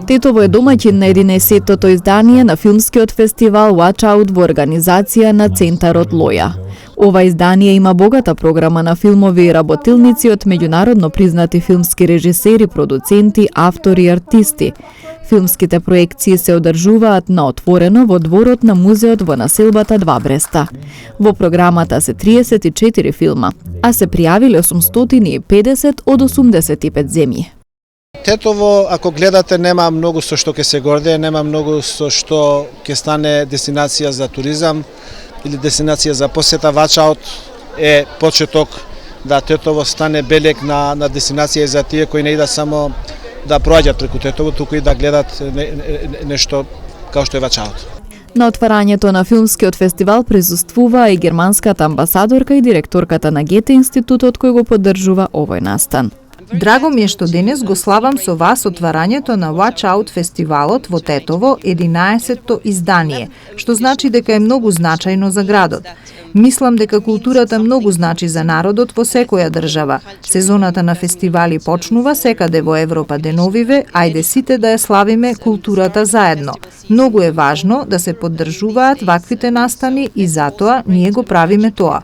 Тетово е домаќин на 11-тото издание на филмскиот фестивал Watch Out во организација на Центарот Лоја. Ова издание има богата програма на филмови и работилници од меѓународно признати филмски режисери, продуценти, автори и артисти. Филмските проекции се одржуваат на отворено во дворот на музеот во населбата 2 Бреста. Во програмата се 34 филма, а се пријавиле 850 од 85 земји. Тетово, ако гледате, нема многу со што ќе се гордее, нема многу со што ќе стане дестинација за туризам или дестинација за посета. Watch Out е почеток да Тетово стане белег на дестинација за тие кои не идат само да проаѓат преку Тетово, туку и да гледат нешто како што е Watch Out. На отварањето на филмскиот фестивал присуствува и германската амбасадорка и директорката на Гете институтот кој го поддржува овој настан. Драго ми е што денес го славам со вас отварањето на Watch Out фестивалот во Тетово, 11-то издание, што значи дека е многу значајно за градот. Мислам дека културата многу значи за народот во секоја држава. Сезоната на фестивали почнува секаде во Европа деновиве, ајде сите да ја славиме културата заедно. Многу е важно да се поддржуваат ваквите настани и затоа ние го правиме тоа.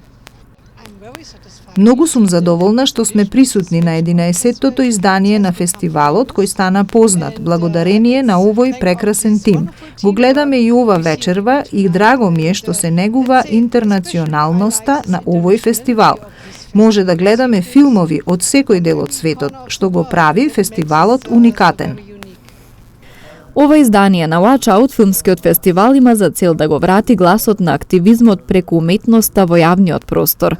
Многу сум задоволна што сме присутни на 11-тото издание на фестивалот кој стана познат благодарение на овој прекрасен тим. Го гледаме и ова вечерва и драго ми е што се негува интернационалноста на овој фестивал. Може да гледаме филмови од секој дел од светот, што го прави фестивалот уникатен. Ова издание на Watch Out филмскиот фестивал има за цел да го врати гласот на активизмот преку уметноста во јавниот простор.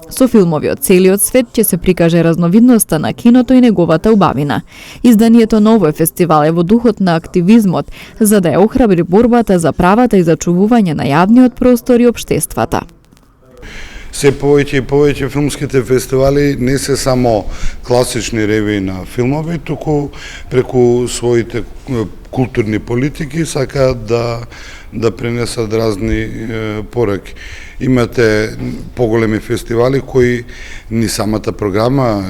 Со филмови од целиот свет ќе се прикаже разновидноста на киното и неговата убавина. Изданието на овој фестивал е во духот на активизмот, за да ја охрабри борбата за правата и зачувување на јавниот простор и општествата. Се повеќе и повеќе филмските фестивали не се само класични ревии на филмови, туку преку своите културни политики сакаат да пренесат разни пораки. Имате поголеми фестивали кои ни самата програма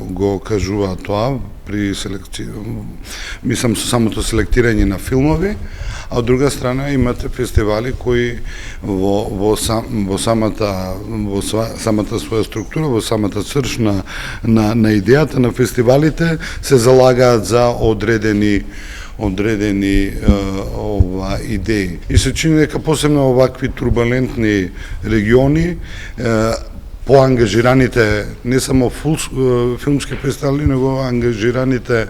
го кажува тоа при мислам со самото селектирање на филмови, а од друга страна имате фестивали кои во самата своја структура, во самата црж на идејата на фестивалите се залагаат за одредени идеи. И се чини дека посебно овакви турбулентни региони поангажираните не само филмски фестивали, него ангажираните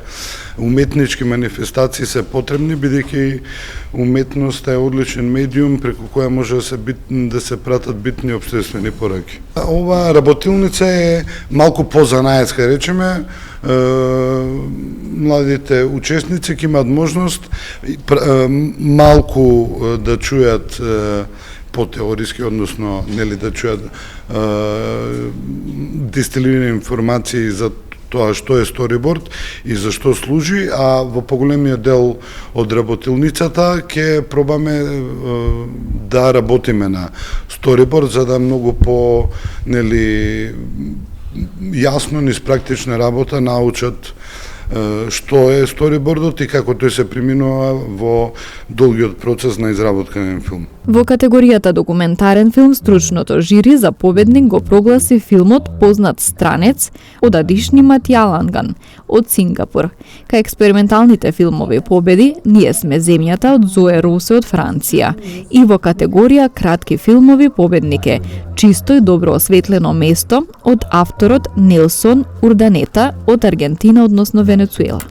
уметнички манифестации се потребни, бидејќи уметноста е одличен медиум преку која може да се пратат битни општествени пораки. Ова работилница е малку позанаетска, речеме. Младите учесници ќе имаат можност малку да чујат по-теориски, односно нели да чујат дистилирани информации за тоа што е сториборд и за што служи, а во поголемиот дел од работилницата ќе пробаме да работиме на сториборд за да многу по јасно низ практична работа научат што е сторибордот и како тој се приминува во долгиот процес на изработка на филм. Во категоријата документарен филм, стручното жири за победник го прогласи филмот Познат странец од Адишни Матјаланган од Сингапур. Кај експерименталните филмови победи Ние сме земјата од Зое Росе од Франција. И во категорија кратки филмови победник е Чисто и добро осветлено место од авторот Нелсон Урданета од Аргентина, односно Венецуела.